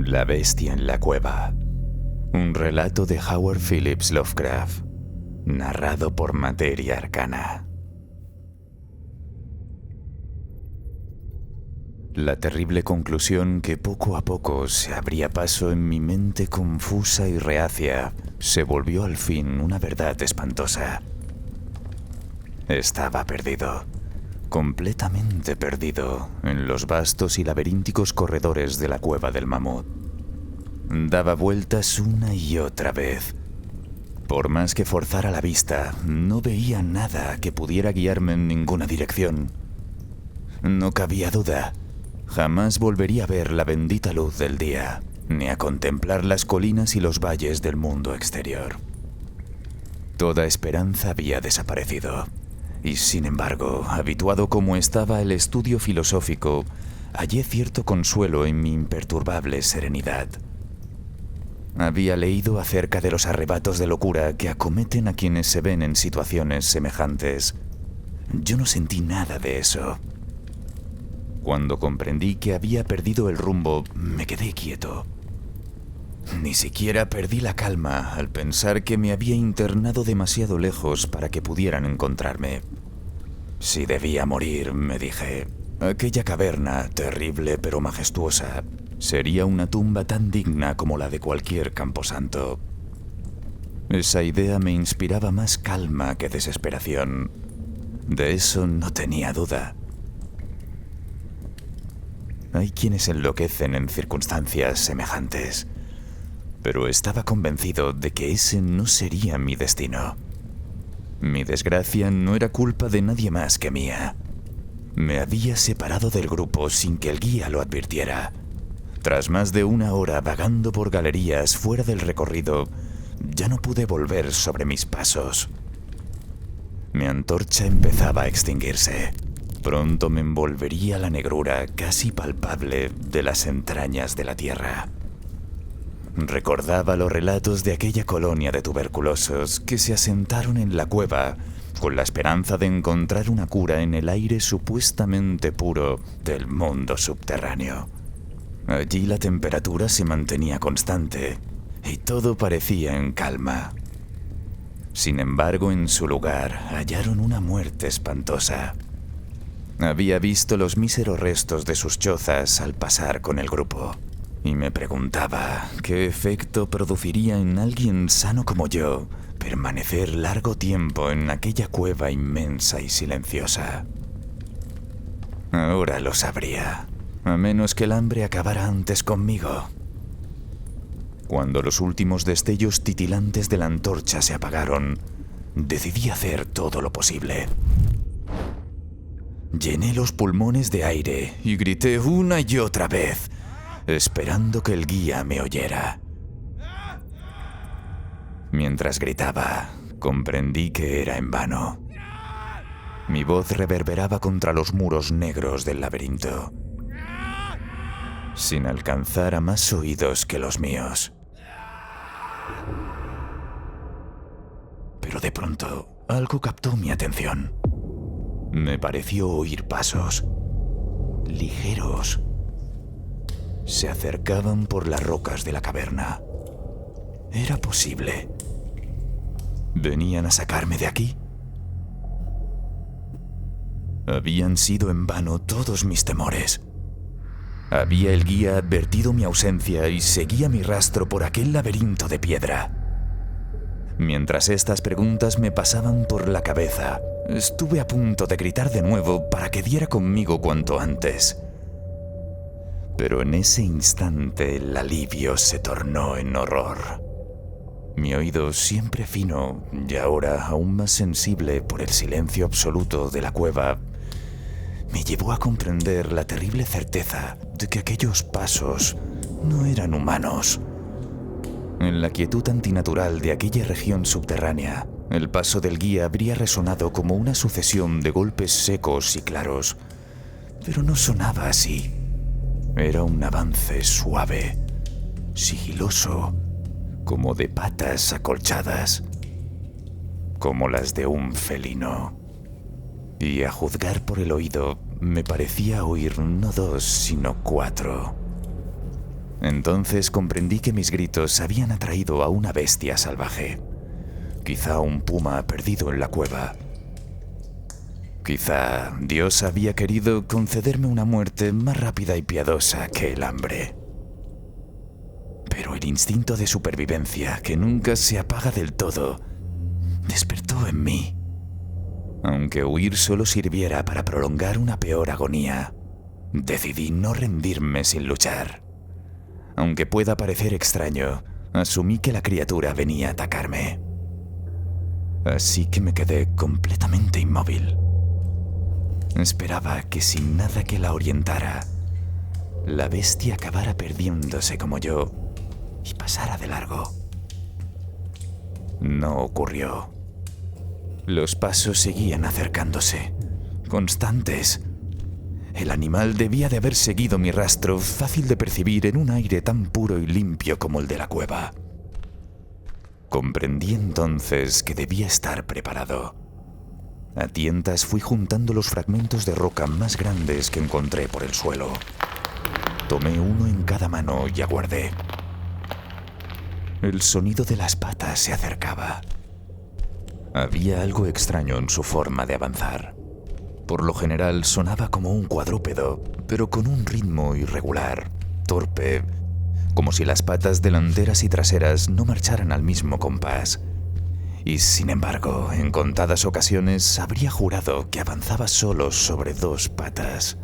La bestia en la cueva. Un relato de Howard Phillips Lovecraft, narrado por Materia Arcana. La terrible conclusión que poco a poco se abría paso en mi mente confusa y reacia se volvió al fin una verdad espantosa. Estaba perdido, completamente perdido, en los vastos y laberínticos corredores de la cueva del mamut. Daba vueltas una y otra vez. Por más que forzara la vista, no veía nada que pudiera guiarme en ninguna dirección. No cabía duda. Jamás volvería a ver la bendita luz del día, ni a contemplar las colinas y los valles del mundo exterior. Toda esperanza había desaparecido, y sin embargo, habituado como estaba al estudio filosófico, hallé cierto consuelo en mi imperturbable serenidad. Había leído acerca de los arrebatos de locura que acometen a quienes se ven en situaciones semejantes. Yo no sentí nada de eso. Cuando comprendí que había perdido el rumbo, me quedé quieto. Ni siquiera perdí la calma al pensar que me había internado demasiado lejos para que pudieran encontrarme. Si debía morir, me dije, aquella caverna, terrible pero majestuosa, sería una tumba tan digna como la de cualquier camposanto. Esa idea me inspiraba más calma que desesperación. De eso no tenía duda. Hay quienes enloquecen en circunstancias semejantes, pero estaba convencido de que ese no sería mi destino. Mi desgracia no era culpa de nadie más que mía. Me había separado del grupo sin que el guía lo advirtiera. Tras más de una hora vagando por galerías fuera del recorrido, ya no pude volver sobre mis pasos. Mi antorcha empezaba a extinguirse. Pronto me envolvería la negrura casi palpable de las entrañas de la tierra. Recordaba los relatos de aquella colonia de tuberculosos que se asentaron en la cueva con la esperanza de encontrar una cura en el aire supuestamente puro del mundo subterráneo. Allí la temperatura se mantenía constante y todo parecía en calma. Sin embargo, en su lugar hallaron una muerte espantosa. Había visto los míseros restos de sus chozas al pasar con el grupo, y me preguntaba qué efecto produciría en alguien sano como yo permanecer largo tiempo en aquella cueva inmensa y silenciosa. Ahora lo sabría, a menos que el hambre acabara antes conmigo. Cuando los últimos destellos titilantes de la antorcha se apagaron, decidí hacer todo lo posible. Llené los pulmones de aire y grité una y otra vez, esperando que el guía me oyera. Mientras gritaba, comprendí que era en vano. Mi voz reverberaba contra los muros negros del laberinto, sin alcanzar a más oídos que los míos. Pero de pronto, algo captó mi atención. Me pareció oír pasos, ligeros. Se acercaban por las rocas de la caverna. ¿Era posible? ¿Venían a sacarme de aquí? Habían sido en vano todos mis temores. Había el guía advertido mi ausencia y seguía mi rastro por aquel laberinto de piedra. Mientras estas preguntas me pasaban por la cabeza, estuve a punto de gritar de nuevo para que diera conmigo cuanto antes. Pero en ese instante el alivio se tornó en horror. Mi oído, siempre fino y ahora aún más sensible por el silencio absoluto de la cueva, me llevó a comprender la terrible certeza de que aquellos pasos no eran humanos. En la quietud antinatural de aquella región subterránea, el paso del guía habría resonado como una sucesión de golpes secos y claros, pero no sonaba así. Era un avance suave, sigiloso, como de patas acolchadas, como las de un felino. Y a juzgar por el oído, me parecía oír no 2, sino 4. Entonces comprendí que mis gritos habían atraído a una bestia salvaje. Quizá un puma perdido en la cueva. Quizá Dios había querido concederme una muerte más rápida y piadosa que el hambre. Pero el instinto de supervivencia, que nunca se apaga del todo, despertó en mí. Aunque huir solo sirviera para prolongar una peor agonía, decidí no rendirme sin luchar. Aunque pueda parecer extraño, asumí que la criatura venía a atacarme. Así que me quedé completamente inmóvil. Esperaba que sin nada que la orientara, la bestia acabara perdiéndose como yo y pasara de largo. No ocurrió. Los pasos seguían acercándose, constantes. El animal debía de haber seguido mi rastro, fácil de percibir en un aire tan puro y limpio como el de la cueva. Comprendí entonces que debía estar preparado. A tientas fui juntando los fragmentos de roca más grandes que encontré por el suelo. Tomé uno en cada mano y aguardé. El sonido de las patas se acercaba. Había algo extraño en su forma de avanzar. Por lo general sonaba como un cuadrúpedo, pero con un ritmo irregular, torpe, como si las patas delanteras y traseras no marcharan al mismo compás. Y sin embargo, en contadas ocasiones habría jurado que avanzaba solo sobre dos patas.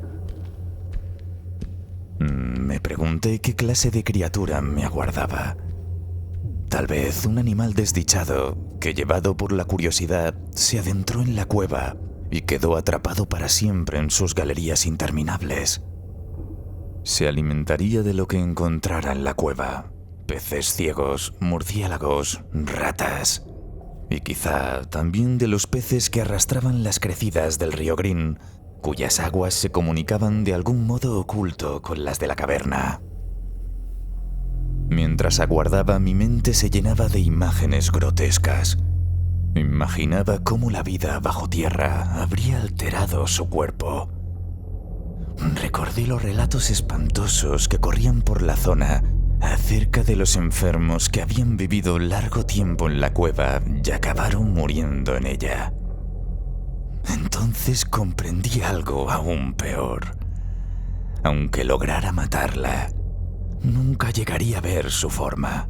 Me pregunté qué clase de criatura me aguardaba. Tal vez un animal desdichado que, llevado por la curiosidad, se adentró en la cueva y quedó atrapado para siempre en sus galerías interminables. Se alimentaría de lo que encontrara en la cueva: peces ciegos, murciélagos, ratas, y quizá también de los peces que arrastraban las crecidas del río Green, cuyas aguas se comunicaban de algún modo oculto con las de la caverna. Mientras aguardaba, mi mente se llenaba de imágenes grotescas. Imaginaba cómo la vida bajo tierra habría alterado su cuerpo. Recordé los relatos espantosos que corrían por la zona acerca de los enfermos que habían vivido largo tiempo en la cueva y acabaron muriendo en ella. Entonces comprendí algo aún peor. Aunque lograra matarla, nunca llegaría a ver su forma.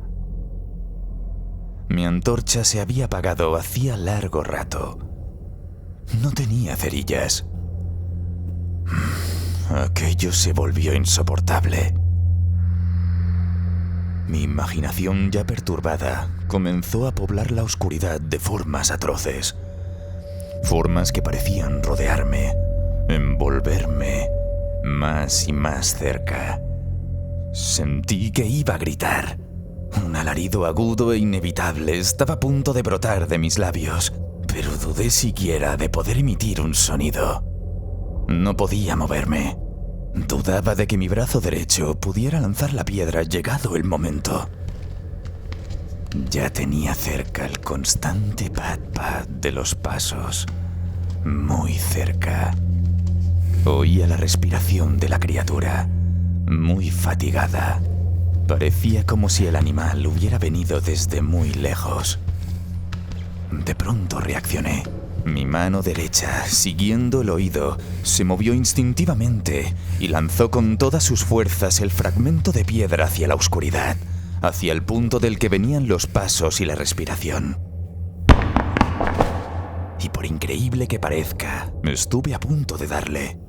Mi antorcha se había apagado hacía largo rato. No tenía cerillas. Aquello se volvió insoportable. Mi imaginación, ya perturbada, comenzó a poblar la oscuridad de formas atroces. Formas que parecían rodearme, envolverme, más y más cerca. Sentí que iba a gritar. Un alarido agudo e inevitable estaba a punto de brotar de mis labios, pero dudé siquiera de poder emitir un sonido. No podía moverme. Dudaba de que mi brazo derecho pudiera lanzar la piedra llegado el momento. Ya tenía cerca el constante pat-pat de los pasos. Muy cerca. Oía la respiración de la criatura, muy fatigada. Parecía como si el animal hubiera venido desde muy lejos. De pronto reaccioné. Mi mano derecha, siguiendo el oído, se movió instintivamente y lanzó con todas sus fuerzas el fragmento de piedra hacia la oscuridad, hacia el punto del que venían los pasos y la respiración. Y por increíble que parezca, estuve a punto de darle.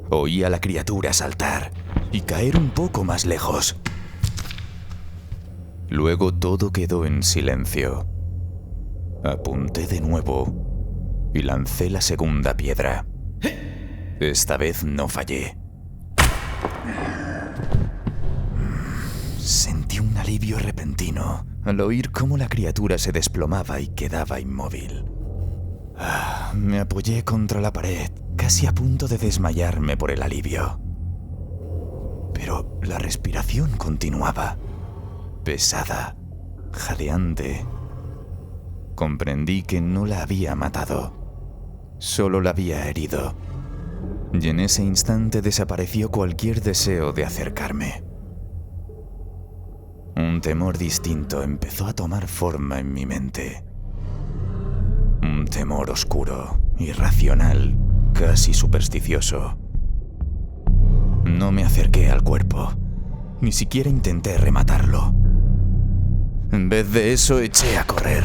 Oí a la criatura saltar y caer un poco más lejos. Luego todo quedó en silencio. Apunté de nuevo y lancé la segunda piedra. Esta vez no fallé. Sentí un alivio repentino al oír cómo la criatura se desplomaba y quedaba inmóvil. Me apoyé contra la pared, casi a punto de desmayarme por el alivio. Pero la respiración continuaba, pesada, jadeante. Comprendí que no la había matado, solo la había herido. Y en ese instante desapareció cualquier deseo de acercarme. Un temor distinto empezó a tomar forma en mi mente. Un temor oscuro, irracional, casi supersticioso. No me acerqué al cuerpo, ni siquiera intenté rematarlo. En vez de eso, eché a correr.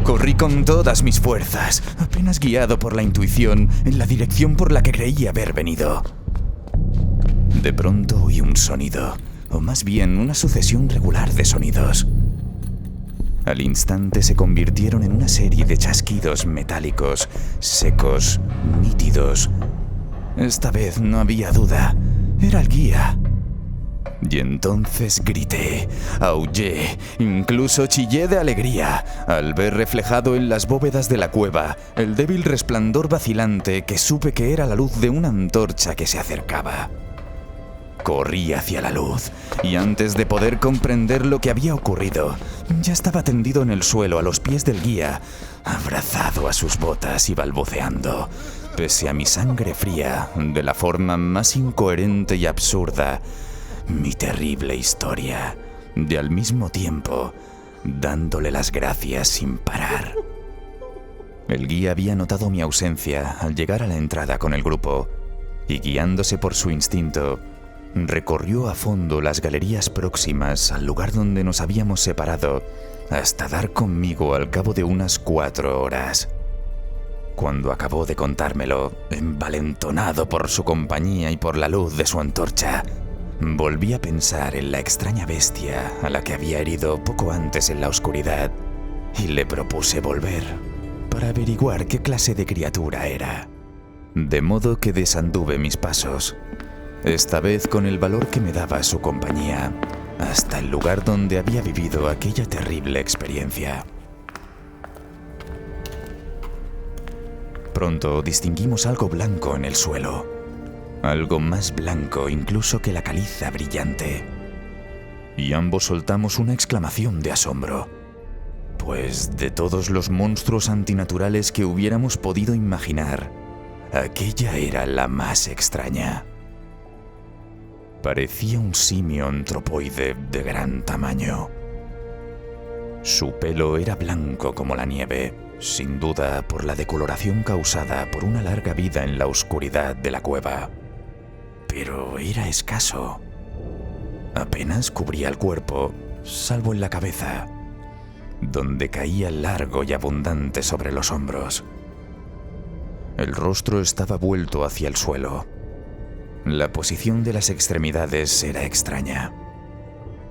Corrí con todas mis fuerzas, apenas guiado por la intuición, en la dirección por la que creí haber venido. De pronto oí un sonido, o más bien una sucesión regular de sonidos. Al instante se convirtieron en una serie de chasquidos metálicos, secos, nítidos. Esta vez no había duda, era el guía. Y entonces grité, aullé, incluso chillé de alegría al ver reflejado en las bóvedas de la cueva el débil resplandor vacilante que supe que era la luz de una antorcha que se acercaba. Corrí hacia la luz y antes de poder comprender lo que había ocurrido, ya estaba tendido en el suelo a los pies del guía, abrazado a sus botas y balbuceando, pese a mi sangre fría, de la forma más incoherente y absurda, mi terrible historia, y al mismo tiempo dándole las gracias sin parar. El guía había notado mi ausencia al llegar a la entrada con el grupo y, guiándose por su instinto, recorrió a fondo las galerías próximas al lugar donde nos habíamos separado hasta dar conmigo al cabo de unas 4 horas. Cuando acabó de contármelo, envalentonado por su compañía y por la luz de su antorcha, volví a pensar en la extraña bestia a la que había herido poco antes en la oscuridad y le propuse volver para averiguar qué clase de criatura era. De modo que desanduve mis pasos, esta vez con el valor que me daba su compañía, hasta el lugar donde había vivido aquella terrible experiencia. Pronto distinguimos algo blanco en el suelo, algo más blanco incluso que la caliza brillante, y ambos soltamos una exclamación de asombro, pues de todos los monstruos antinaturales que hubiéramos podido imaginar, aquella era la más extraña. Parecía un simio antropoide de gran tamaño. Su pelo era blanco como la nieve, sin duda por la decoloración causada por una larga vida en la oscuridad de la cueva. Pero era escaso. Apenas cubría el cuerpo, salvo en la cabeza, donde caía largo y abundante sobre los hombros. El rostro estaba vuelto hacia el suelo. La posición de las extremidades era extraña.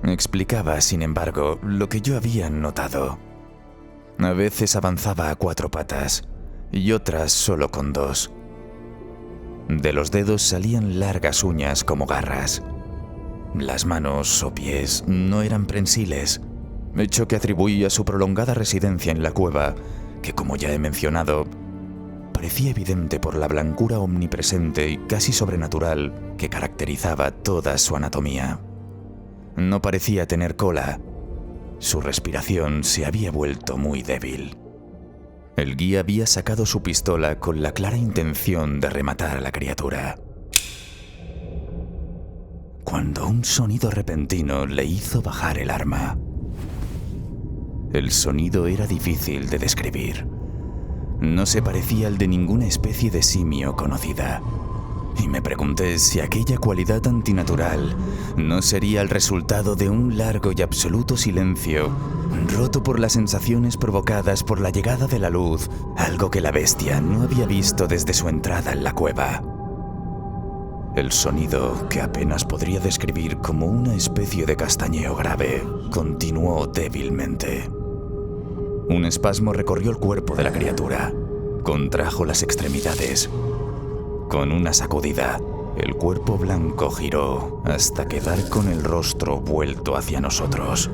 Explicaba, sin embargo, lo que yo había notado. A veces avanzaba a 4 patas y otras solo con 2. De los dedos salían largas uñas como garras. Las manos o pies no eran prensiles, hecho que atribuí a su prolongada residencia en la cueva, que, como ya he mencionado, parecía evidente por la blancura omnipresente y casi sobrenatural que caracterizaba toda su anatomía. No parecía tener cola. Su respiración se había vuelto muy débil. El guía había sacado su pistola con la clara intención de rematar a la criatura, cuando un sonido repentino le hizo bajar el arma. El sonido era difícil de describir. No se parecía al de ninguna especie de simio conocida, y me pregunté si aquella cualidad antinatural no sería el resultado de un largo y absoluto silencio, roto por las sensaciones provocadas por la llegada de la luz, algo que la bestia no había visto desde su entrada en la cueva. El sonido, que apenas podría describir como una especie de castañeo grave, continuó débilmente. Un espasmo recorrió el cuerpo de la criatura. Contrajo las extremidades. Con una sacudida, el cuerpo blanco giró hasta quedar con el rostro vuelto hacia nosotros.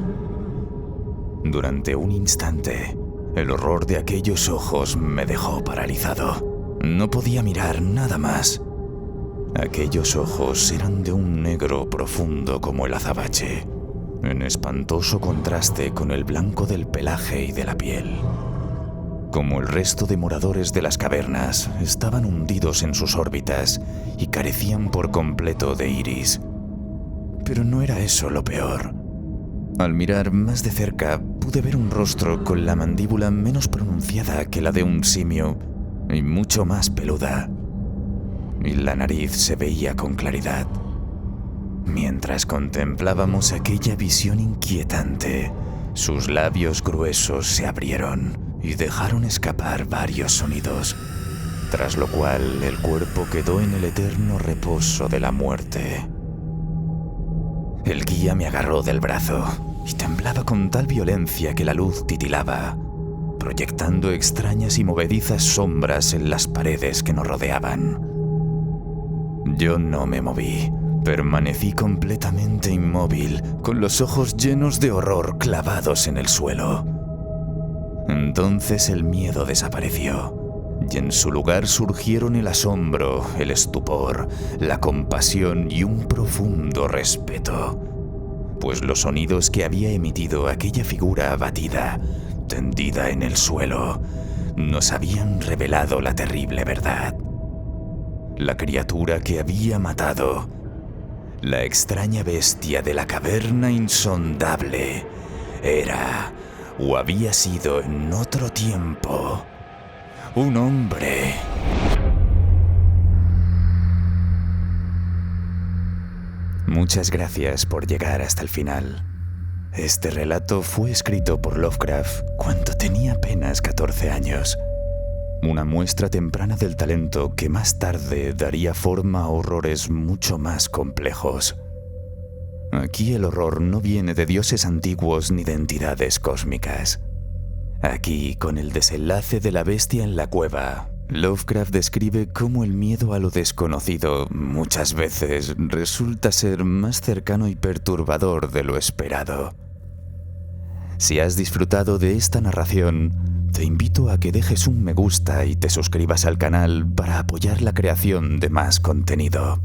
Durante un instante, el horror de aquellos ojos me dejó paralizado. No podía mirar nada más. Aquellos ojos eran de un negro profundo como el azabache, en espantoso contraste con el blanco del pelaje y de la piel. Como el resto de moradores de las cavernas, estaban hundidos en sus órbitas y carecían por completo de iris. Pero no era eso lo peor. Al mirar más de cerca, pude ver un rostro con la mandíbula menos pronunciada que la de un simio y mucho más peluda. Y la nariz se veía con claridad. Mientras contemplábamos aquella visión inquietante, sus labios gruesos se abrieron y dejaron escapar varios sonidos, tras lo cual el cuerpo quedó en el eterno reposo de la muerte. El guía me agarró del brazo y temblaba con tal violencia que la luz titilaba, proyectando extrañas y movedizas sombras en las paredes que nos rodeaban. Yo no me moví. Permanecí completamente inmóvil, con los ojos llenos de horror clavados en el suelo. Entonces el miedo desapareció, y en su lugar surgieron el asombro, el estupor, la compasión y un profundo respeto, pues los sonidos que había emitido aquella figura abatida, tendida en el suelo, nos habían revelado la terrible verdad. La criatura que había matado, la extraña bestia de la caverna insondable, era, o había sido en otro tiempo, un hombre. Muchas gracias por llegar hasta el final. Este relato fue escrito por Lovecraft cuando tenía apenas 14 años. Una muestra temprana del talento que más tarde daría forma a horrores mucho más complejos. Aquí el horror no viene de dioses antiguos ni de entidades cósmicas. Aquí, con el desenlace de la bestia en la cueva, Lovecraft describe cómo el miedo a lo desconocido muchas veces resulta ser más cercano y perturbador de lo esperado. Si has disfrutado de esta narración, te invito a que dejes un me gusta y te suscribas al canal para apoyar la creación de más contenido.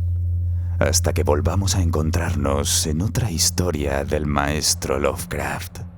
Hasta que volvamos a encontrarnos en otra historia del maestro Lovecraft.